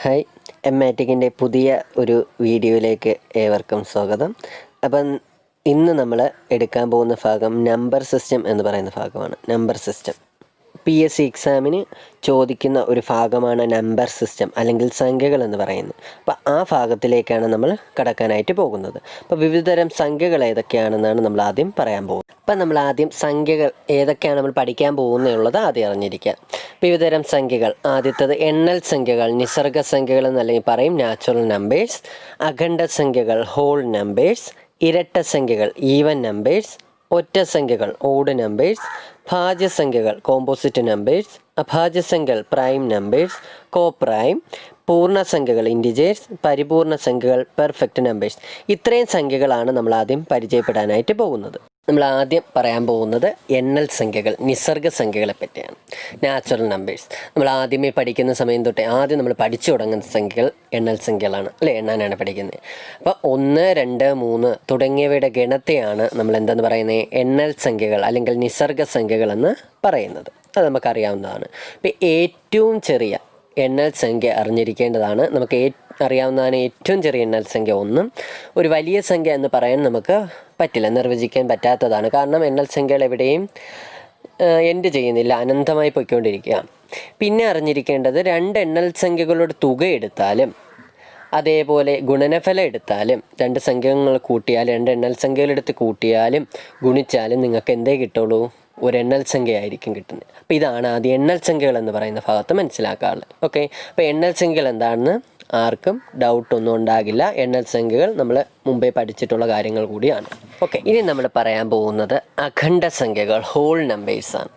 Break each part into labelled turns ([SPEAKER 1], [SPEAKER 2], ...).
[SPEAKER 1] Hi, എമ്മാറ്റിക്കിൻ്റെ പുതിയ ഒരു വീഡിയോയിലേക്ക് ഏവർക്കും സ്വാഗതം. അപ്പം ഇന്ന് നമ്മൾ എടുക്കാൻ പോകുന്ന ഭാഗം നമ്പർ സിസ്റ്റം എന്ന് പറയുന്ന ഭാഗമാണ്. നമ്പർ സിസ്റ്റം PSC എക്സാമിന് ചോദിക്കുന്ന ഒരു ഭാഗമാണ് നമ്പർ സിസ്റ്റം അല്ലെങ്കിൽ സംഖ്യകൾ എന്ന് പറയുന്നത്. അപ്പോൾ ആ ഭാഗത്തിലേക്കാണ് നമ്മൾ കടക്കാനായിട്ട് പോകുന്നത്. അപ്പോൾ വിവിധതരം സംഖ്യകൾ ഏതൊക്കെയാണെന്നാണ് നമ്മൾ ആദ്യം പറയാൻ പോകുന്നത്. അപ്പം നമ്മൾ ആദ്യം സംഖ്യകൾ ഏതൊക്കെയാണ് നമ്മൾ പഠിക്കാൻ പോകുന്നതുള്ളത് ആദ്യം അറിഞ്ഞിരിക്കുക. വിവിധതരം സംഖ്യകൾ, ആദ്യത്തേത് എണ്ണൽ സംഖ്യകൾ, നിസർഗ സംഖ്യകൾ എന്നല്ലെങ്കിൽ പറയും നാച്ചുറൽ നമ്പേഴ്സ്, അഖണ്ഡ സംഖ്യകൾ ഹോൾ നമ്പേഴ്സ്, ഇരട്ട സംഖ്യകൾ ഈവൻ നമ്പേഴ്സ്, ഒറ്റ സംഖ്യകൾ ഓഡ് നമ്പേഴ്സ്, ഭാജ്യസംഖ്യകൾ കോമ്പോസിറ്റ് നമ്പേഴ്സ്, അഭാജ്യസംഖ്യകൾ പ്രൈം നമ്പേഴ്സ്, കോപ്രൈം, പൂർണ്ണസംഖ്യകൾ ഇൻഡിജേഴ്സ്, പരിപൂർണ്ണ സംഖ്യകൾ പെർഫെക്റ്റ് നമ്പേഴ്സ്. ഇത്രയും സംഖ്യകളാണ് നമ്മൾ ആദ്യം പരിചയപ്പെടാനായിട്ട് പോകുന്നത്. നമ്മൾ ആദ്യം പറയാൻ പോകുന്നത് എണ്ണൽ സംഖ്യകൾ, നിസർഗ സംഖ്യകളെ പറ്റിയാണ്. നാച്ചുറൽ നമ്പേഴ്സ് നമ്മൾ ആദ്യമേ പഠിക്കുന്ന സമയം തൊട്ടേ ആദ്യം നമ്മൾ പഠിച്ചു തുടങ്ങുന്ന സംഖ്യകൾ എണ്ണൽ സംഖ്യകളാണ്, അല്ലേ? എണ്ണാനാണ് പഠിക്കുന്നത്. അപ്പോൾ 1, 2, 3 തുടങ്ങിയവയുടെ ഗണത്തെയാണ് നമ്മൾ എന്തെന്ന് പറയുന്നത്? എണ്ണൽ സംഖ്യകൾ അല്ലെങ്കിൽ നിസർഗ സംഖ്യകൾ എന്ന് പറയുന്നത്. അത് നമുക്കറിയാവുന്നതാണ്. ഇപ്പോൾ ഏറ്റവും ചെറിയ എണ്ണൽ സംഖ്യ അറിഞ്ഞിരിക്കേണ്ടതാണ്. നമുക്ക് അറിയാവുന്നതാണ് ഏറ്റവും ചെറിയ എണ്ണൽ സംഖ്യ 1. ഒരു വലിയ സംഖ്യ എന്ന് പറയാൻ നമുക്ക് പറ്റില്ല, നിർവചിക്കാൻ പറ്റാത്തതാണ്. കാരണം എണ്ണൽ സംഖ്യകൾ എവിടെയും എൻഡ് ചെയ്യുന്നില്ല, അനന്തമായി പൊയ്ക്കൊണ്ടിരിക്കുക. പിന്നെ അറിഞ്ഞിരിക്കേണ്ടത് 2 എണ്ണൽ സംഖ്യകളുടെ തുക എടുത്താലും അതേപോലെ ഗുണനഫലം എടുത്താലും 2 സംഖ്യകൾ കൂട്ടിയാൽ 2 എണ്ണൽ സംഖ്യകളെടുത്ത് കൂട്ടിയാലും ഗുണിച്ചാലും നിങ്ങൾക്ക് എന്തേ കിട്ടുള്ളൂ? ഒരു എണ്ണൽ സംഖ്യയായിരിക്കും കിട്ടുന്നത്. അപ്പോൾ ഇതാണ് ആദ്യം എണ്ണൽ സംഖ്യകൾ എന്ന് പറയുന്ന ഭാഗത്ത് മനസ്സിലാക്കാറുള്ളത്. ഓക്കെ, അപ്പോൾ എണ്ണൽ സംഖ്യകൾ എന്താണെന്ന് ആർക്കും ഡൗട്ടൊന്നും ഉണ്ടാകില്ല. എണ്ണൽ സംഖ്യകൾ നമ്മൾ മുമ്പേ പഠിച്ചിട്ടുള്ള കാര്യങ്ങൾ കൂടിയാണ്. ഓക്കെ, ഇനി നമ്മൾ പറയാൻ പോകുന്നത് അഖണ്ഡ സംഖ്യകൾ ഹോൾ നമ്പേഴ്സാണ്.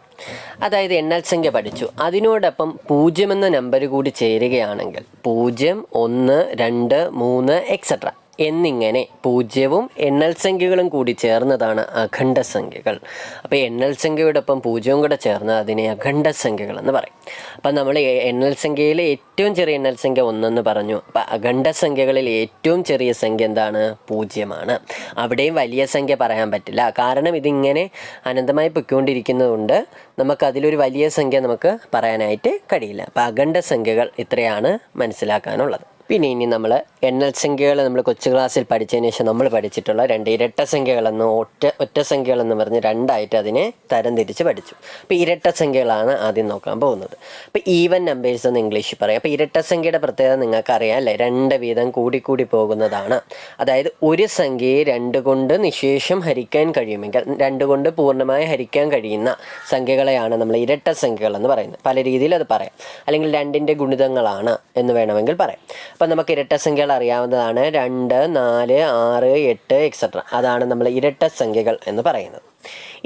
[SPEAKER 1] അതായത് എണ്ണൽ സംഖ്യ പഠിച്ചു, അതിനോടൊപ്പം 0 എന്ന നമ്പർ കൂടി ചേരുകയാണെങ്കിൽ 0, 1, 2, 3 എക്സെട്ര എന്നിങ്ങനെ 0-വും എണ്ണൽ സംഖ്യകളും കൂടി ചേർന്നതാണ് അഖണ്ഡ സംഖ്യകൾ. അപ്പോൾ എണ്ണൽ സംഖ്യയോടൊപ്പം 0-വും കൂടെ ചേർന്ന് അതിനെ അഖണ്ഡ സംഖ്യകൾ എന്ന് പറയും. അപ്പം നമ്മൾ എണ്ണൽ സംഖ്യയിലെ ഏറ്റവും ചെറിയ എണ്ണൽ സംഖ്യ 1 എന്ന് പറഞ്ഞു. അപ്പോൾ അഖണ്ഡ സംഖ്യകളിൽ ഏറ്റവും ചെറിയ സംഖ്യ എന്താണ്? 0-മാണ്. അവിടെയും വലിയ സംഖ്യ പറയാൻ പറ്റില്ല, കാരണം ഇതിങ്ങനെ അനന്തമായി പൊയ്ക്കൊണ്ടിരിക്കുന്നതുകൊണ്ട് നമുക്കതിലൊരു വലിയ സംഖ്യ നമുക്ക് പറയാനായിട്ട് കഴിയില്ല. അപ്പോൾ അഖണ്ഡ സംഖ്യകൾ ഇത്രയാണ് മനസ്സിലാക്കാനുള്ളത്. പിന്നെ ഇനി നമ്മൾ എണ്ണൽ സംഖ്യകൾ നമ്മൾ കൊച്ചു ക്ലാസ്സിൽ പഠിച്ചതിന് ശേഷം നമ്മൾ പഠിച്ചിട്ടുള്ള 2 ഇരട്ട സംഖ്യകളെന്ന് ഒറ്റ സംഖ്യകളെന്ന് പറഞ്ഞ് 2ആയിട്ട് അതിനെ തരംതിരിച്ച് പഠിച്ചു. അപ്പോൾ ഇരട്ട സംഖ്യകളാണ് ആദ്യം നോക്കാൻ പോകുന്നത്. അപ്പോൾ ഈവൻ നമ്പേഴ്സ് എന്ന് ഇംഗ്ലീഷിൽ പറയും. അപ്പോൾ ഇരട്ട സംഖ്യയുടെ പ്രത്യേകത നിങ്ങൾക്കറിയാം അല്ലേ? 2 വീതം കൂടി പോകുന്നതാണ്. അതായത് ഒരു സംഖ്യയെ 2 കൊണ്ട് നിശേഷം ഹരിക്കാൻ കഴിയുമെങ്കിൽ 2 കൊണ്ട് പൂർണ്ണമായി ഹരിക്കാൻ കഴിയുന്ന സംഖ്യകളെയാണ് നമ്മൾ ഇരട്ട സംഖ്യകൾ എന്ന് പറയുന്നത്. പല രീതിയിൽ അത് പറയാം, അല്ലെങ്കിൽ 2ൻ്റെ ഗുണിതങ്ങളാണ് എന്ന് വേണമെങ്കിൽ പറയാം. അപ്പം നമുക്ക് ഇരട്ട സംഖ്യകൾ അറിയാവുന്നതാണ്. 2, 4, 6, 8 എക്സെട്ര. അതാണ് നമ്മൾ ഇരട്ട സംഖ്യകൾ എന്ന് പറയുന്നത്.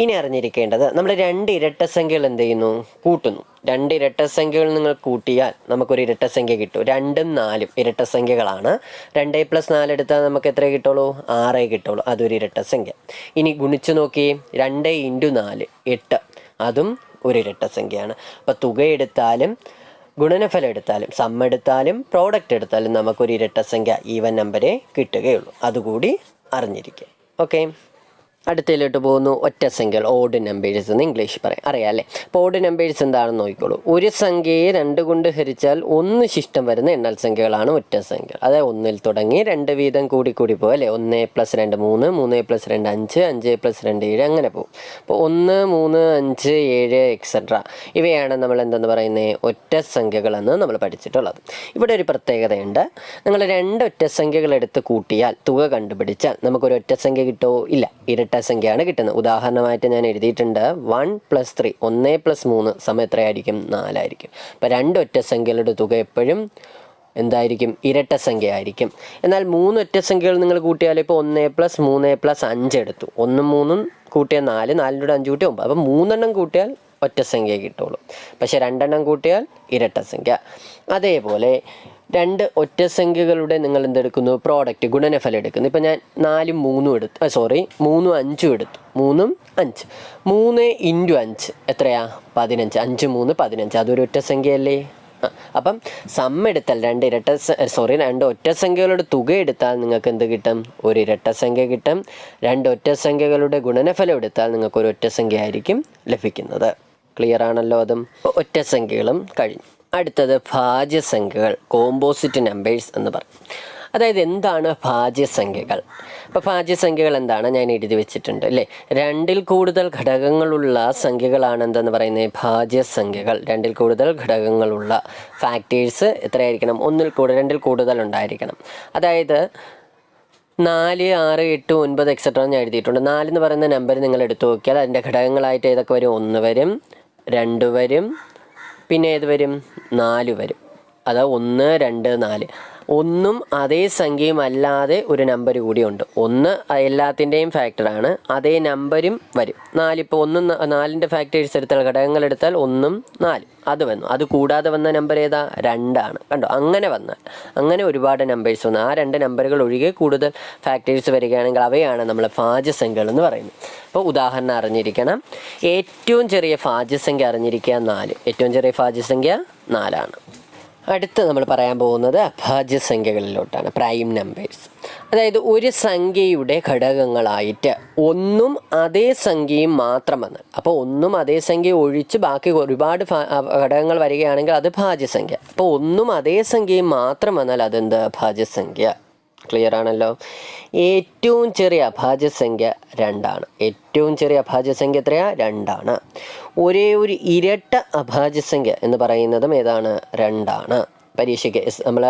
[SPEAKER 1] ഇനി അറിഞ്ഞിരിക്കേണ്ടത്, നമ്മൾ 2 ഇരട്ട സംഖ്യകൾ എന്ത് ചെയ്യുന്നു? കൂട്ടുന്നു. 2 ഇരട്ട സംഖ്യകൾ നിങ്ങൾ കൂട്ടിയാൽ നമുക്കൊരു ഇരട്ട സംഖ്യ കിട്ടും. 2ഉം 4ഉം ഇരട്ട സംഖ്യകളാണ്. 2 + 4 എടുത്താൽ നമുക്ക് എത്ര കിട്ടുള്ളൂ? 6 കിട്ടുള്ളൂ. അതൊരു ഇരട്ട സംഖ്യ. ഇനി ഗുണിച്ചു നോക്കി, 2 × 4 8, അതും ഒരു ഇരട്ട സംഖ്യയാണ്. അപ്പോൾ തുക എടുത്താലും ഗുണനഫലം എടുത്താലും സം എടുത്താലും പ്രോഡക്റ്റ് എടുത്താലും നമുക്കൊരു ഇരട്ട സംഖ്യ ഈവൻ നമ്പരേ കിട്ടുകയുള്ളൂ. അതുകൂടി അറിഞ്ഞിരിക്കുക. ഓക്കെ, അടുത്തതിലോട്ട് പോകുന്നു. ഒറ്റ സംഖ്യകൾ ഓഡ് നമ്പേഴ്സ് എന്ന് ഇംഗ്ലീഷിൽ പറയാം, അറിയാം അല്ലേ? അപ്പോൾ ഓഡ് നമ്പേഴ്സ് എന്താണെന്ന് നോക്കിക്കോളൂ. ഒരു സംഖ്യയെ 2 കൊണ്ട് ഹരിച്ചാൽ 1 ശിഷ്ടം വരുന്ന എണ്ണൽ സംഖ്യകളാണ് ഒറ്റ സംഖ്യകൾ. അതായത് 1-ൽ തുടങ്ങി 2 വീതം കൂടി പോകും അല്ലേ? 1 + 2 3, 3 + 2 5, 5 + 2 7 അങ്ങനെ പോകും. അപ്പോൾ 1, 3, 5, 7 എക്സെട്ര ഇവയാണ് നമ്മൾ എന്തെന്ന് പറയുന്നത്? ഒറ്റ സംഖ്യകളെന്ന് നമ്മൾ പഠിച്ചിട്ടുള്ളത്. ഇവിടെ ഒരു പ്രത്യേകതയുണ്ട്. നിങ്ങൾ 2 ഒറ്റ സംഖ്യകൾ എടുത്ത് കൂട്ടിയാൽ തുക കണ്ടുപിടിച്ചാൽ നമുക്കൊരു ഒറ്റ സംഖ്യ കിട്ടുമോ? ഇല്ല, ഇരട്ട സംഖ്യയാണ് കിട്ടുന്നത്. ഉദാഹരണമായിട്ട് ഞാൻ എഴുതിയിട്ടുണ്ട് 1 + 3, 1 + 3 സമയം എത്രയായിരിക്കും? 4 ആയിരിക്കും. അപ്പോൾ 2 ഒറ്റ സംഖ്യകളുടെ തുക എപ്പോഴും എന്തായിരിക്കും? ഇരട്ട സംഖ്യ ആയിരിക്കും. എന്നാൽ 3 ഒറ്റ സംഖ്യകൾ നിങ്ങൾ കൂട്ടിയാൽ ഇപ്പോൾ 1 + 3 + 5 എടുത്തു. 1ഉം 3ഉം കൂട്ടിയാൽ 4, 4-ൻ്റെ 5 കൂട്ടിയാൽ 9. അപ്പോൾ 3 എണ്ണം കൂട്ടിയാൽ ഒറ്റ സംഖ്യ കിട്ടുള്ളൂ. പക്ഷേ 2 എണ്ണം കൂട്ടിയാൽ ഇരട്ട സംഖ്യ. അതേപോലെ 2 ഒറ്റ സംഖ്യകളുടെ നിങ്ങൾ എന്തെടുക്കുന്നു? പ്രോഡക്റ്റ് ഗുണനഫലം എടുക്കുന്നു. ഇപ്പം ഞാൻ 4ഉം 3ഉം എടുത്തു, 3ഉം 5ഉം എടുത്തു. 3ഉം 5, 3 × 5 എത്രയാ? 15. 5, 3, 15. അതൊരു ഒറ്റ സംഖ്യയല്ലേ? അപ്പം സം എടുത്താൽ 2 ഒറ്റ സംഖ്യകളുടെ തുക എടുത്താൽ നിങ്ങൾക്ക് എന്ത് കിട്ടും? ഒരു ഇരട്ട സംഖ്യ കിട്ടും. 2 ഒറ്റ സംഖ്യകളുടെ ഗുണനഫലം എടുത്താൽ നിങ്ങൾക്ക് ഒരു ഒറ്റ സംഖ്യ ആയിരിക്കും ലഭിക്കുന്നത്. ക്ലിയർ ആണല്ലോ? അതും ഒറ്റ സംഖ്യകളും കഴിഞ്ഞു. അടുത്തത് ഭാജ്യസംഖ്യകൾ, കോമ്പോസിറ്റ് നമ്പേഴ്സ് എന്ന് പറയും. അതായത് എന്താണ് ഭാജ്യസംഖ്യകൾ? അപ്പോൾ ഭാജ്യസംഖ്യകൾ എന്താണ് ഞാൻ എഴുതി വെച്ചിട്ടുണ്ട് അല്ലേ. 2ൽ കൂടുതൽ ഘടകങ്ങളുള്ള സംഖ്യകളാണ് എന്തെന്ന് പറയുന്നത് ഭാജ്യസംഖ്യകൾ. 2ൽ കൂടുതൽ ഘടകങ്ങളുള്ള ഫാക്ടേഴ്സ് എത്രയായിരിക്കണം? 2ൽ കൂടുതൽ ഉണ്ടായിരിക്കണം. അതായത് 4, 6, 8, 9 എക്സെട്ര ഞാൻ എഴുതിയിട്ടുണ്ട്. 4 എന്ന് പറയുന്ന നമ്പർ നിങ്ങൾ എടുത്തു നോക്കിയാൽ അതിൻ്റെ ഘടകങ്ങളായിട്ട് ഏതൊക്കെ വരും? 1 വരും, 2 വരും, പിന്നെ ഏത് വരും? 4 വരും. അത് 1, 2, 4. ഒന്നും അതേ സംഖ്യയും അല്ലാതെ ഒരു നമ്പർ കൂടിയുണ്ട്. 1 എല്ലാത്തിൻ്റെയും ഫാക്ടറാണ്, അതേ നമ്പരും വരും. 4 ഇപ്പോൾ 4ൻ്റെ ഫാക്ടേഴ്സ് എടുത്താൽ, ഘടകങ്ങൾ എടുത്താൽ 1, 4 അത് വന്നു. അത് കൂടാതെ വന്ന നമ്പർ ഏതാ? 2 ആണ്. കണ്ടോ? അങ്ങനെ ഒരുപാട് നമ്പേഴ്സ് വന്നു. ആ 2 നമ്പറുകൾ ഒഴികെ കൂടുതൽ ഫാക്ടേഴ്സ് വരികയാണെങ്കിൽ അവയാണ് നമ്മൾ ഭാജ്യസംഖ്യകൾ എന്ന് പറയുന്നത്. അപ്പോൾ ഉദാഹരണം അറിഞ്ഞിരിക്കണം. ഏറ്റവും ചെറിയ ഭാജ്യസംഖ്യ അറിഞ്ഞിരിക്കുക 4. ഏറ്റവും ചെറിയ ഭാജ്യസംഖ്യ 4 ആണ്. അടുത്ത് നമ്മൾ പറയാൻ പോകുന്നത് അഭാജ്യസംഖ്യകളിലോട്ടാണ്, പ്രൈം നമ്പേഴ്സ്. അതായത് ഒരു സംഖ്യയുടെ ഘടകങ്ങളായിട്ട് 1ഉം അതേ സംഖ്യയും മാത്രം വന്നാൽ, അപ്പോൾ 1ഉം അതേ സംഖ്യ ഒഴിച്ച് ബാക്കി ഒരുപാട് ഘടകങ്ങൾ വരികയാണെങ്കിൽ അത് ഭാജ്യസംഖ്യ. അപ്പോൾ 1ഉം അതേ സംഖ്യയും മാത്രം വന്നാൽ അതെന്ത്? ഭാജ്യസംഖ്യ. ക്ലിയർ ആണല്ലോ. ഏറ്റവും ചെറിയ അഭാജ്യസംഖ്യ 2 ആണ്. ഏറ്റവും ചെറിയ അഭാജ്യസംഖ്യ എത്രയാ? 2 ആണ്. ഒരേ ഒരു ഇരട്ട അഭാജ്യസംഖ്യ എന്ന് പറയുന്നതും ഏതാണ്? 2 ആണ്. പരീക്ഷയ്ക്ക് നമ്മൾ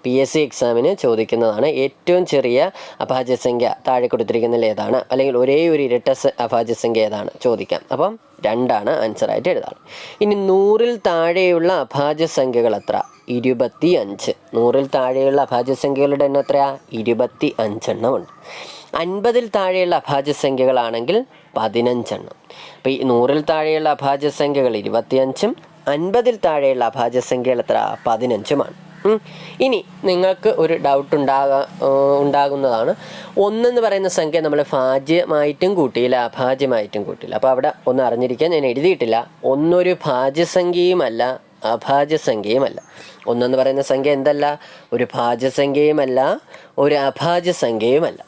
[SPEAKER 1] PSC എക്സാമിന് ചോദിക്കുന്നതാണ്. ഏറ്റവും ചെറിയ അഭാജ്യസംഖ്യ താഴെ കൊടുത്തിരിക്കുന്നതിൽ ഏതാണ്, അല്ലെങ്കിൽ ഒരേ ഒരു ഇരട്ട അഭാജ്യസംഖ്യ ഏതാണ് ചോദിക്കാം. അപ്പം 2 ആണ് ആൻസറായിട്ട് എഴുതാറ്. ഇനി 100ൽ താഴെയുള്ള അഭാജ്യസംഖ്യകൾ എത്ര? 25. 100ൽ താഴെയുള്ള അഭാജ്യസംഖ്യകളുടെ എണ്ണം എത്രയാ? 25 എണ്ണം ഉണ്ട്. 50ൽ താഴെയുള്ള അഭാജ്യസംഖ്യകളാണെങ്കിൽ 15 എണ്ണം. അപ്പോൾ ഈ 100ൽ താഴെയുള്ള അഭാജ്യസംഖ്യകൾ 25ഉം 50ൽ താഴെയുള്ള അഭാജ്യസംഖ്യകൾ എത്ര? 15ഉമാണ്. ഇനി നിങ്ങൾക്ക് ഒരു ഡൗട്ട് ഉണ്ടാകുന്നതാണ്, 1 എന്ന് പറയുന്ന സംഖ്യ നമ്മൾ ഭാജ്യമായിട്ടും കൂട്ടിയില്ല, അഭാജ്യമായിട്ടും കൂട്ടിയില്ല. അപ്പോൾ അവിടെ ഒന്ന് അറിഞ്ഞിരിക്കാൻ ഞാൻ എഴുതിയിട്ടില്ല. 1 ഒരു ഭാജ്യസംഖ്യയുമല്ല, അഭാജ്യസംഖ്യയുമല്ല. 1 എന്ന് പറയുന്ന സംഖ്യ എന്തല്ല? ഒരു ഭാജ്യസംഖ്യയുമല്ല, ഒരു അഭാജ്യസംഖ്യയുമല്ല.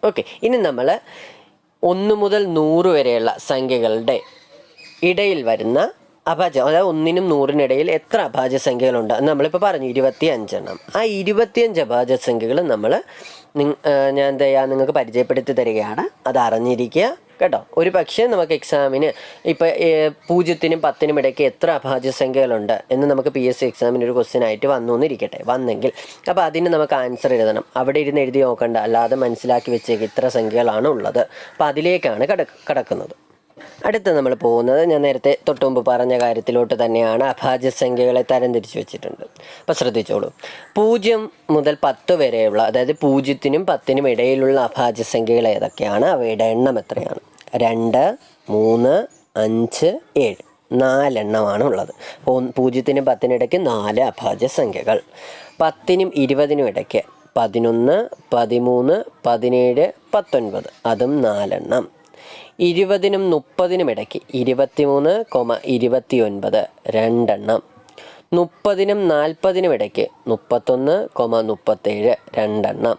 [SPEAKER 1] ഓക്കെ. ഇനി നമ്മൾ 1 മുതൽ 100 വരെയുള്ള സംഖ്യകളുടെ ഇടയിൽ വരുന്ന അഭാജ്യം, അതായത് 1നും 100നും ഇടയിൽ എത്ര അഭാജ്യസംഖ്യകളുണ്ട് എന്ന് നമ്മളിപ്പോൾ പറഞ്ഞു, 25 എണ്ണം. ആ 25 അഭാജ്യസംഖ്യകൾ ഞാൻ എന്ത് ചെയ്യാം, നിങ്ങൾക്ക് പരിചയപ്പെടുത്തി തരികയാണ്. അത് അറിഞ്ഞിരിക്കുക കേട്ടോ. ഒരു പക്ഷേ നമുക്ക് എക്സാമിന് ഇപ്പോൾ 0നും 10നും ഇടയ്ക്ക് എത്ര അഭാജ്യസംഖ്യകളുണ്ട് എന്ന് നമുക്ക് PSC എക്സാമിന് ഒരു ക്വസ്റ്റ്യൻ ആയിട്ട് വന്നെങ്കിൽ, അപ്പോൾ അതിന് നമുക്ക് ആൻസർ എഴുതണം. അവിടെ ഇരുന്ന് എഴുതി നോക്കണ്ട, അല്ലാതെ മനസ്സിലാക്കി വെച്ചേക്ക് ഇത്ര സംഖ്യകളാണ് ഉള്ളത്. അപ്പോൾ അതിലേക്കാണ് കടക്കുന്നത്. അടുത്ത് നമ്മൾ പോകുന്നത് ഞാൻ നേരത്തെ തൊട്ടുമുമ്പ് പറഞ്ഞ കാര്യത്തിലോട്ട് തന്നെയാണ്. അഭാജ്യസംഖ്യകളെ തരംതിരിച്ച് വെച്ചിട്ടുണ്ട്. അപ്പോൾ ശ്രദ്ധിച്ചോളൂ. 0 മുതൽ 10 വരെയുള്ള, അതായത് 0നും 10നും ഇടയിലുള്ള അഭാജ്യസംഖ്യകൾ ഏതൊക്കെയാണ്? അവയുടെ എണ്ണം എത്രയാണ്? 2, 3, 5, 7. 4 എണ്ണമാണ് ഉള്ളത്. 0നും 10നും ഇടയ്ക്ക് 4 അഭാജ്യസംഖ്യകൾ. 10നും 20നും ഇടയ്ക്ക് 11, 13, 17, 19, അതും 4 എണ്ണം. 20നും 30നും ഇടയ്ക്ക് 23, 29, 2 എണ്ണം. 30നും 40നും ഇടയ്ക്ക് 31, 37, 2 എണ്ണം.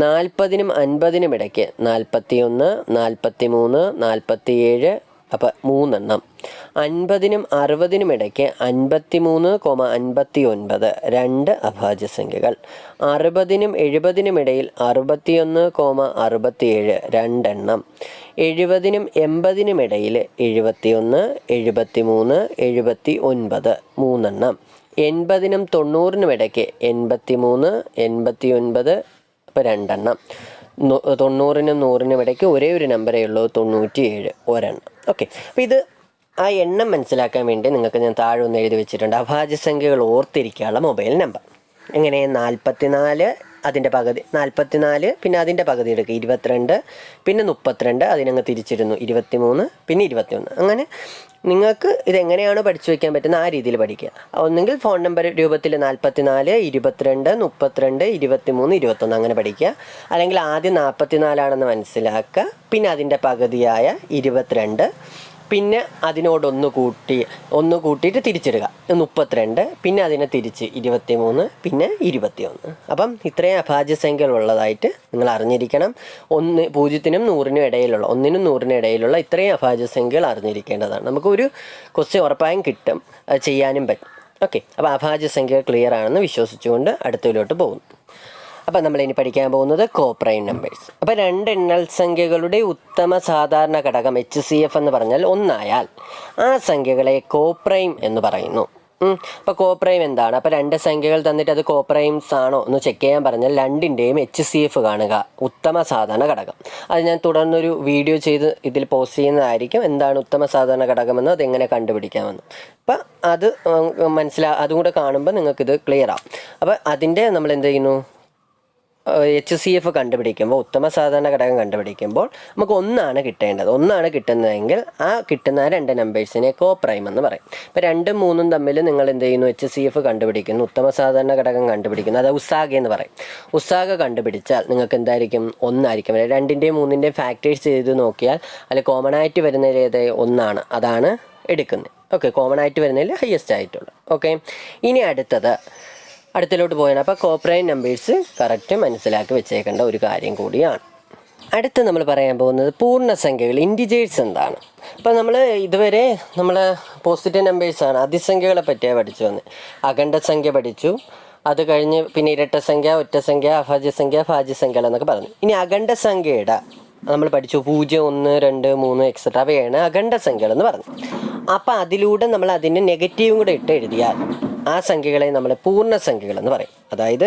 [SPEAKER 1] 40നും 50നും ഇടയ്ക്ക് 41, 43, 47, അപ്പോൾ 3 എണ്ണം. 50നും 60നും ഇടയ്ക്ക് 53, 59, 2 അഭാജ്യസംഖ്യകൾ. 60നും 70നും ഇടയിൽ 61, 67, 2 എണ്ണം. 70നും 80നും ഇടയിൽ 71, 73, 79, 3 എണ്ണം. 80നും 90നും ഇടയ്ക്ക് 83, 89, അപ്പോൾ 2 എണ്ണം. 90നും 100നും ഇടയ്ക്ക് ഒരേ ഒരു നമ്പറേ ഉള്ളൂ, 97, ഒരെണ്ണം. ഓക്കെ. അപ്പോൾ ഇത് ആ എണ്ണം മനസ്സിലാക്കാൻ വേണ്ടി നിങ്ങൾക്ക് ഞാൻ താഴെ ഒന്ന് എഴുതി വെച്ചിട്ടുണ്ട്. അഭാജ്യസംഖ്യകൾ ഓർത്തിരിക്കാനുള്ള മൊബൈൽ നമ്പർ. എങ്ങനെ? 44, അതിൻ്റെ പകുതി 44, പിന്നെ അതിൻ്റെ പകുതി എടുക്കുക 22, പിന്നെ 32, അതിനങ്ങ് തിരിച്ചിരുന്നു 23, പിന്നെ 21. അങ്ങനെ നിങ്ങൾക്ക് ഇതെങ്ങനെയാണോ പഠിച്ചു വയ്ക്കാൻ പറ്റുന്ന ആ രീതിയിൽ പഠിക്കുക. ഒന്നെങ്കിൽ ഫോൺ നമ്പർ രൂപത്തിൽ 44, 22, 32, 23, 21 അങ്ങനെ പഠിക്കുക. അല്ലെങ്കിൽ ആദ്യം 44 ആണെന്ന് മനസ്സിലാക്കുക, പിന്നെ അതിൻ്റെ പകുതിയായ 22, പിന്നെ അതിനോടൊന്ന് കൂട്ടിയിട്ട് തിരിച്ചിടുക 32, പിന്നെ അതിനെ തിരിച്ച് 23, പിന്നെ 21. അപ്പം ഇത്രയും അഭാജ്യസംഖ്യകൾ ഉള്ളതായിട്ട് നിങ്ങൾ അറിഞ്ഞിരിക്കണം. 0നും 100നും ഇടയിലുള്ള 1നും 100നും ഇടയിലുള്ള ഇത്രയും അഭാജ്യസംഖ്യകൾ അറിഞ്ഞിരിക്കേണ്ടതാണ്. നമുക്കൊരു ക്വസ്റ്റ്യൻ ഉറപ്പായും കിട്ടും, അത് ചെയ്യാനും പറ്റും. ഓക്കെ, അപ്പോൾ അഭാജ്യ സംഖ്യ ക്ലിയർ ആണെന്ന് വിശ്വസിച്ചുകൊണ്ട് അടുത്തതിലോട്ട് പോകുന്നു. അപ്പോൾ നമ്മളിനി പഠിക്കാൻ പോകുന്നത് കോപ്രൈം നമ്പേഴ്സ്. അപ്പോൾ രണ്ട് എണ്ണൽ സംഖ്യകളുടെ ഉത്തമ സാധാരണ ഘടകം HCF എന്ന് പറഞ്ഞാൽ ഒന്നായാൽ ആ സംഖ്യകളെ കോപ്രൈം എന്ന് പറയുന്നു. അപ്പോൾ കോപ്രൈം എന്താണ്? അപ്പോൾ രണ്ട് സംഖ്യകൾ തന്നിട്ട് അത് കോപ്രൈംസ് ആണോ എന്ന് ചെക്ക് ചെയ്യാൻ പറഞ്ഞാൽ രണ്ടിൻ്റെയും HCF കാണുക, ഉത്തമ സാധാരണ ഘടകം. അത് ഞാൻ തുടർന്നൊരു വീഡിയോ ചെയ്ത് ഇതിൽ പോസ്റ്റ് ചെയ്യുന്നതായിരിക്കും. എന്താണ് ഉത്തമ സാധാരണ ഘടകമെന്ന്, അതെങ്ങനെ കണ്ടുപിടിക്കാമെന്ന്. അപ്പം അത് അതും കൂടെ കാണുമ്പോൾ നിങ്ങൾക്കിത് ക്ലിയർ ആവും. അപ്പോൾ അതിൻ്റെ നമ്മൾ എന്ത് ചെയ്യുന്നു, HCF കണ്ടുപിടിക്കുമ്പോൾ, ഉത്തമ സാധാരണ ഘടകം കണ്ടുപിടിക്കുമ്പോൾ നമുക്ക് ഒന്നാണ് കിട്ടേണ്ടത്. ഒന്നാണ് കിട്ടുന്നതെങ്കിൽ ആ കിട്ടുന്ന രണ്ട് നമ്പേഴ്സിനെ കോപ്രൈം എന്ന് പറയും. ഇപ്പോൾ 2ഉം 3ഉം തമ്മിൽ നിങ്ങൾ എന്ത് ചെയ്യുന്നു, HCF കണ്ടുപിടിക്കുന്നു, ഉത്തമ സാധാരണ ഘടകം കണ്ടുപിടിക്കുന്നു, അത് ഉസാഗ എന്ന് പറയും. ഉസാഗ കണ്ടുപിടിച്ചാൽ നിങ്ങൾക്ക് എന്തായിരിക്കും, ഒന്നായിരിക്കും. 2ൻ്റെയും 3ൻ്റെയും ഫാക്ടേഴ്സ് ചെയ്ത് നോക്കിയാൽ അതിൽ കോമൺ ആയിട്ട് വരുന്നതിൽ ഏത് ഒന്നാണ്, അതാണ് എടുക്കുന്നത്. ഓക്കെ, കോമൺ ആയിട്ട് വരുന്നതിൽ ഹയസ്റ്റ് ആയിട്ടുള്ള. ഓക്കെ, ഇനി അടുത്തിലോട്ട് പോയാണ്. അപ്പോൾ കോപ്രൈം നമ്പേഴ്സ് കറക്റ്റ് മനസ്സിലാക്കി വെച്ചേക്കേണ്ട ഒരു കാര്യം കൂടിയാണ്. അടുത്ത് നമ്മൾ പറയാൻ പോകുന്നത് പൂർണ്ണസംഖ്യകൾ, ഇൻറ്റിജേഴ്സ് എന്താണ്. അപ്പോൾ നമ്മൾ ഇതുവരെ പോസിറ്റീവ് നമ്പേഴ്സാണ്, അതിസംഖ്യകളെ പറ്റിയാണ് പഠിച്ചു വന്നത്. അഖണ്ഡസംഖ്യ പഠിച്ചു, അത് കഴിഞ്ഞ് പിന്നെ ഇരട്ടസംഖ്യ, ഒറ്റസംഖ്യ, അഭാജ്യസംഖ്യ, ഭാജ്യസംഖ്യകൾ എന്നൊക്കെ പറഞ്ഞു. ഇനി അഖണ്ഡസംഖ്യയുടെ നമ്മൾ പഠിച്ചു 0, 1, 2, 3 എക്സെട്ര, അവയാണ് അഖണ്ഡസംഖ്യകൾ എന്ന് പറഞ്ഞു. അപ്പോൾ അതിലൂടെ നമ്മൾ അതിൻ്റെ നെഗറ്റീവും കൂടെ ഇട്ട് എഴുതിയാൽ ആ സംഖ്യകളെ നമ്മൾ പൂർണ്ണസംഖ്യകൾ എന്ന് പറയും. അതായത്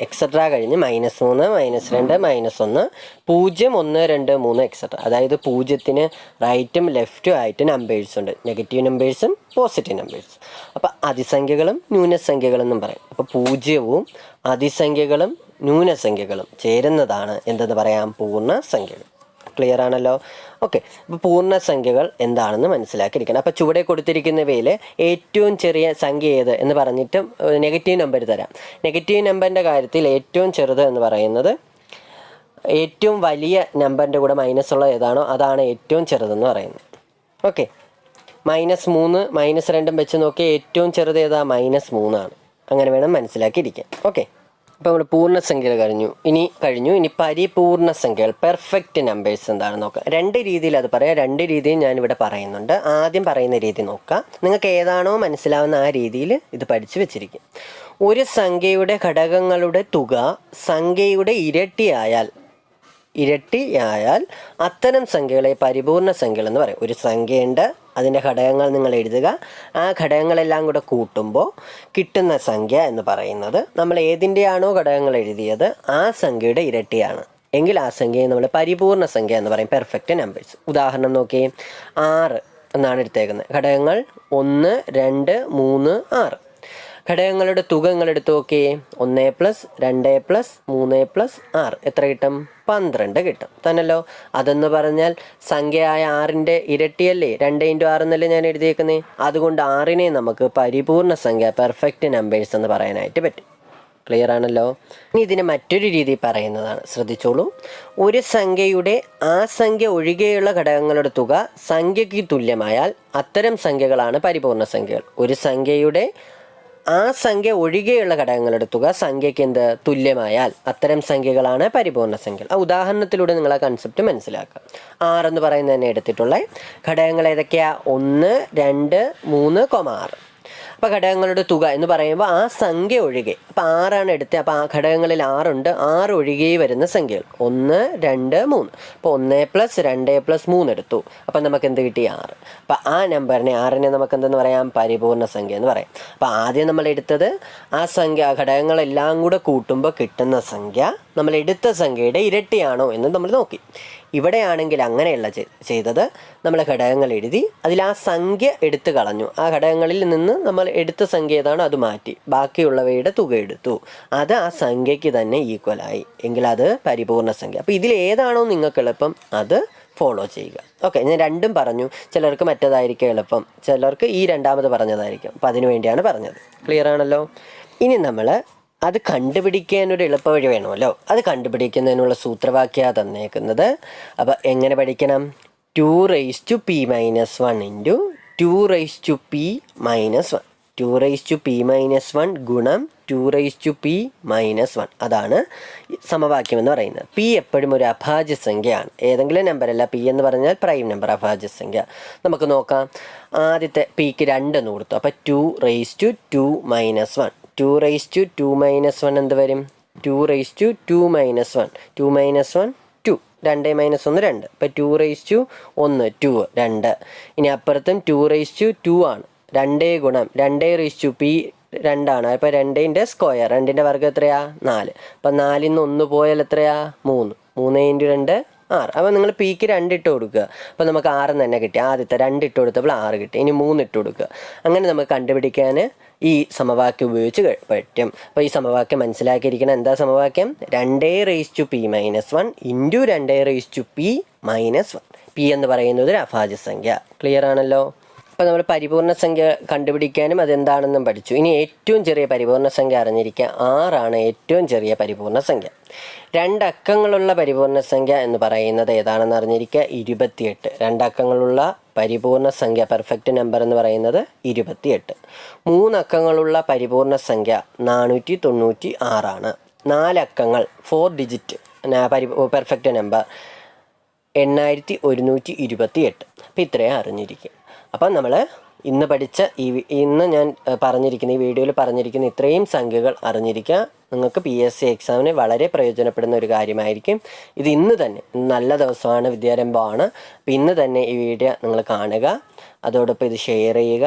[SPEAKER 1] എക്സെട്ര കഴിഞ്ഞ് -3, -2, -1, 0, 1, 2, 3 എക്സെട്ര. അതായത് 0-ന് റൈറ്റും ലെഫ്റ്റും ആയിട്ട് നമ്പേഴ്സ് ഉണ്ട്, നെഗറ്റീവ് നമ്പേഴ്സും പോസിറ്റീവ് നമ്പേഴ്സും. അപ്പോൾ അതിസംഖ്യകളും ന്യൂനസംഖ്യകളും എന്നും പറയും. അപ്പോൾ 0-വും അതിസംഖ്യകളും ന്യൂനസംഖ്യകളും ചേരുന്നതാണ് എന്തെന്ന് പറയാം, പൂർണ്ണസംഖ്യകൾ. ക്ലിയർ ആണല്ലോ? ഓക്കെ, അപ്പോൾ പൂർണ്ണസംഖ്യകൾ എന്താണെന്ന് മനസ്സിലാക്കിയിരിക്കണം. അപ്പോൾ ചുവടെ കൊടുത്തിരിക്കുന്നവയിൽ ഏറ്റവും ചെറിയ സംഖ്യ ഏത് എന്ന് പറഞ്ഞിട്ട് നെഗറ്റീവ് നമ്പർ തരാം. നെഗറ്റീവ് നമ്പറിൻ്റെ കാര്യത്തിൽ ഏറ്റവും ചെറുത് എന്ന് പറയുന്നത്, ഏറ്റവും വലിയ നമ്പറിൻ്റെ കൂടെ മൈനസ് ഉള്ള ഏതാണോ അതാണ് ഏറ്റവും ചെറുതെന്ന് പറയുന്നത്. ഓക്കെ, -3, -2 വെച്ച് നോക്കിയാൽ ഏറ്റവും ചെറുത് ഏതാ, -3 ആണ്. അങ്ങനെ വേണം മനസ്സിലാക്കിയിരിക്കാൻ. ഓക്കെ, അപ്പോൾ നമ്മൾ പൂർണ്ണസംഖ്യകൾ ഇനി പരിപൂർണ്ണ സംഖ്യകൾ, പെർഫെക്റ്റ് നമ്പേഴ്സ് എന്താണെന്ന് നോക്കാം. രണ്ട് രീതിയിൽ അത് പറയാം, രണ്ട് രീതിയിൽ ഞാനിവിടെ പറയുന്നുണ്ട്. ആദ്യം പറയുന്ന രീതി നോക്കാം. നിങ്ങൾക്ക് ഏതാണോ മനസ്സിലാവുന്ന ആ രീതിയിൽ ഇത് പഠിച്ചു വെച്ചിരിക്കും. ഒരു സംഖ്യയുടെ ഘടകങ്ങളുടെ തുക സംഖ്യയുടെ ഇരട്ടിയായാൽ അത്തരം സംഖ്യകളെ പരിപൂർണ്ണ സംഖ്യകൾ എന്ന് പറയും. ഒരു സംഖ്യയുണ്ട്, അതിൻ്റെ ഘടകങ്ങൾ നിങ്ങൾ എഴുതുക, ആ ഘടകങ്ങളെല്ലാം കൂടെ കൂട്ടുമ്പോൾ കിട്ടുന്ന സംഖ്യ എന്ന് പറയുന്നത് നമ്മൾ ഏതിൻ്റെയാണോ ഘടകങ്ങൾ എഴുതിയത് ആ സംഖ്യയുടെ ഇരട്ടിയാണ് എങ്കിൽ ആ സംഖ്യയെ നമ്മൾ പരിപൂർണ്ണ സംഖ്യ എന്ന് പറയും, പെർഫെക്റ്റ് നമ്പേഴ്സ്. ഉദാഹരണം നോക്കിയേ, 6 എന്നാണ് എടുത്തേക്കുന്നത്. ഘടകങ്ങൾ 1, 2, 3, 6. ഘടകങ്ങളുടെ തുക നിങ്ങൾ എടുത്ത് നോക്കിയേ, 1 + 2 + 3 + 6 എത്ര കിട്ടും, 12 കിട്ടും തന്നല്ലോ. അതെന്ന് പറഞ്ഞാൽ സംഖ്യയായ 6ൻ്റെ ഇരട്ടിയല്ലേ, 2 × 6 എന്നല്ലേ ഞാൻ എഴുതിയേക്കുന്നത്. അതുകൊണ്ട് 6നെ നമുക്ക് പരിപൂർണ്ണ സംഖ്യ, പെർഫെക്റ്റ് നമ്പേഴ്സ് എന്ന് പറയാനായിട്ട് പറ്റും. ക്ലിയർ ആണല്ലോ? ഇനി ഇതിന് മറ്റൊരു രീതി പറയുന്നതാണ്, ശ്രദ്ധിച്ചോളൂ. ഒരു സംഖ്യയുടെ ആ സംഖ്യ ഒഴികെയുള്ള ഘടകങ്ങളുടെ തുക സംഖ്യയ്ക്ക് തുല്യമായാൽ അത്തരം സംഖ്യകളാണ് പരിപൂർണ്ണ സംഖ്യകൾ. ഒരു സംഖ്യയുടെ ആ സംഖ്യ ഒഴികെയുള്ള ഘടകങ്ങളുടെ തുക സംഖ്യയ്ക്ക് തുല്യമായാൽ അത്തരം സംഖ്യകളാണ് പരിപൂർണ്ണ സംഖ്യകൾ. ആ ഉദാഹരണത്തിലൂടെ നിങ്ങൾ ആ കൺസെപ്റ്റ് മനസ്സിലാക്കുക. 6 എന്ന് പറയുന്നത് തന്നെ എടുത്തിട്ടുള്ള ഘടകങ്ങൾ ഏതൊക്കെയാണ്, 1, 2, 3, 6. അപ്പോൾ ഘടകങ്ങളുടെ തുക എന്ന് പറയുമ്പോൾ ആ സംഖ്യ ഒഴികെ, അപ്പോൾ 6 എടുത്തത്, അപ്പോൾ ആ ഘടകങ്ങളിൽ 6 ഉണ്ട്, 6 ഒഴികെ വരുന്ന സംഖ്യകൾ 1, 2, 3. അപ്പോൾ 1 + 2 + 3 എടുത്തു, അപ്പോൾ നമുക്ക് എന്ത് കിട്ടി, 6. അപ്പോൾ ആ നമ്പറിനെ 6നെ നമുക്ക് എന്തെന്ന് പറയാം, പരിപൂർണ്ണ സംഖ്യ എന്ന് പറയാം. അപ്പോൾ ആദ്യം നമ്മൾ എടുത്തത് ആ സംഖ്യ, ഘടകങ്ങളെല്ലാം കൂടെ കൂട്ടുമ്പോൾ കിട്ടുന്ന സംഖ്യ നമ്മൾ എടുത്ത സംഖ്യയുടെ ഇരട്ടിയാണോ എന്ന് നമ്മൾ നോക്കി. ഇവിടെയാണെങ്കിൽ അങ്ങനെയല്ല ചെയ്തത്, നമ്മൾ ഘടകങ്ങൾ എഴുതി അതിൽ ആ സംഖ്യ എടുത്തു കളഞ്ഞു. ആ ഘടകങ്ങളിൽ നിന്ന് നമ്മൾ എടുത്ത സംഖ്യ ഏതാണോ അത് മാറ്റി ബാക്കിയുള്ളവയുടെ തുക എടുത്തു, അത് ആ സംഖ്യയ്ക്ക് തന്നെ ഈക്വലായി എങ്കിൽ അത് പരിപൂർണ്ണ സംഖ്യ. അപ്പോൾ ഇതിൽ ഏതാണോ നിങ്ങൾക്ക് എളുപ്പം അത് ഫോളോ ചെയ്യുക. ഓക്കെ, ഞാൻ രണ്ടും പറഞ്ഞു. ചിലർക്ക് മറ്റേതായിരിക്കും എളുപ്പം, ചിലർക്ക് ഈ രണ്ടാമത് പറഞ്ഞതായിരിക്കും. അപ്പോൾ അതിനു വേണ്ടിയാണ് പറഞ്ഞത്. ക്ലിയർ ആണല്ലോ? ഇനി നമ്മൾ അത് കണ്ടുപിടിക്കാനൊരു എളുപ്പ വഴി വേണമല്ലോ. അത് കണ്ടുപിടിക്കുന്നതിനുള്ള സൂത്രവാക്യമാണ് തന്നേക്കുന്നത്. അപ്പോൾ എങ്ങനെ പഠിക്കണം, 2p - 1 × 2p - 1 2p - 1 ഗുണം 2p-1. അതാണ് സമവാക്യം എന്ന് പറയുന്നത്. പി എപ്പോഴും ഒരു അഭാജ്യ സംഖ്യയാണ്. ഏതെങ്കിലും നമ്പറല്ല. പി എന്ന് പറഞ്ഞാൽ പ്രൈം നമ്പർ, അഭാജ്യ സംഖ്യ. നമുക്ക് നോക്കാം. ആദ്യത്തെ പിക്ക് 2 എന്ന് കൊടുത്തു. അപ്പോൾ 2^2-1. 2^2 എന്ത് വരും? 2^2 -1. 2 - 1 2. 2 - 1 2. അപ്പോൾ 2^1 2. 2. ഇനി അപ്പുറത്തും 2^2 ആണ്. 2 ഗുണം 2p 2 ആണ്. അപ്പോൾ 2ൻ്റെ സ്ക്വയർ, 2ൻ്റെ വർഗ്ഗം എത്രയാ? 4. അപ്പോൾ 4-ൽ നിന്ന് 1 പോയാൽ എത്രയാ? 3. 3 × 2 6. അപ്പോൾ നിങ്ങൾ പിക്ക് 2 ഇട്ട് കൊടുക്കുക. അപ്പോൾ നമുക്ക് 6 തന്നെ കിട്ടി. ആദ്യത്തെ 2 ഇട്ട് കൊടുത്തപ്പോൾ 6 കിട്ടി. ഇനി 3 ഇട്ട് കൊടുക്കുക. അങ്ങനെ നമുക്ക് കണ്ടുപിടിക്കാൻ ഈ സമവാക്യം ഉപയോഗിച്ച് പറ്റും. അപ്പോൾ ഈ സമവാക്യം മനസ്സിലാക്കിയിരിക്കണം. എന്താ സമവാക്യം? 2p-1 × 2p-1. പി എന്ന് പറയുന്നത് ഒരു അഭാജ്യ സംഖ്യ. ക്ലിയർ ആണല്ലോ? അപ്പോൾ നമ്മൾ പരിപൂർണ്ണ സംഖ്യ കണ്ടുപിടിക്കാനും അതെന്താണെന്നും പഠിച്ചു. ഇനി ഏറ്റവും ചെറിയ പരിപൂർണ്ണ സംഖ്യ അറിഞ്ഞിരിക്കുക. 6 ആണ് ഏറ്റവും ചെറിയ പരിപൂർണ്ണ സംഖ്യ. 2 അക്കങ്ങളുള്ള പരിപൂർണ്ണ സംഖ്യ എന്ന് പറയുന്നത് ഏതാണെന്ന് അറിഞ്ഞിരിക്കുക. 28. 2 അക്കങ്ങളുള്ള പരിപൂർണ്ണ സംഖ്യ, പെർഫെക്റ്റ് നമ്പർ എന്ന് പറയുന്നത് 28. 3 അക്കങ്ങളുള്ള പരിപൂർണ്ണ സംഖ്യ 496 ആണ്. 4 അക്കങ്ങൾ 4 ഡിജിറ്റ് പെർഫെക്റ്റ് നമ്പർ 8128. അപ്പോൾ ഇത്രയും അറിഞ്ഞിരിക്കും. അപ്പം നമ്മൾ ഇന്ന് ഞാൻ പറഞ്ഞിരിക്കുന്ന ഈ വീഡിയോയിൽ പറഞ്ഞിരിക്കുന്ന ഇത്രയും സംഖ്യകൾ അറിഞ്ഞിരിക്കുക. നിങ്ങൾക്ക് PSC എക്സാമിന് വളരെ പ്രയോജനപ്പെടുന്ന ഒരു കാര്യമായിരിക്കും ഇത്. ഇന്ന് തന്നെ നല്ല ദിവസമാണ്, വിദ്യാരംഭമാണ്. അപ്പോൾ ഇന്ന് തന്നെ ഈ വീഡിയോ നിങ്ങൾ കാണുക. അതോടൊപ്പം ഇത് ഷെയർ ചെയ്യുക.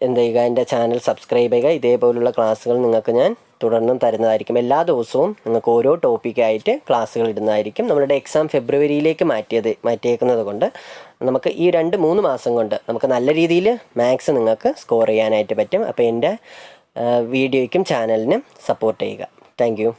[SPEAKER 1] എന്ത് ചെയ്യുക? എൻ്റെ ചാനൽ സബ്സ്ക്രൈബ് ചെയ്യുക. ഇതേപോലുള്ള ക്ലാസ്സുകൾ നിങ്ങൾക്ക് ഞാൻ തുടർന്നും തരുന്നതായിരിക്കും. എല്ലാ ദിവസവും നിങ്ങൾക്ക് ഓരോ ടോപ്പിക്കായിട്ട് ക്ലാസ്സുകൾ ഇടുന്നതായിരിക്കും. നമ്മളുടെ എക്സാം ഫെബ്രുവരിയിലേക്ക് മാറ്റിയേക്കുന്നത് കൊണ്ട് നമുക്ക് ഈ 2-3 മാസം കൊണ്ട് നമുക്ക് നല്ല രീതിയിൽ മാത്സ് നിങ്ങൾക്ക് സ്കോർ ചെയ്യാനായിട്ട് പറ്റും. അപ്പോൾ എൻ്റെ വീഡിയോയ്ക്കും ചാനലിനും സപ്പോർട്ട് ചെയ്യുക. Thank you.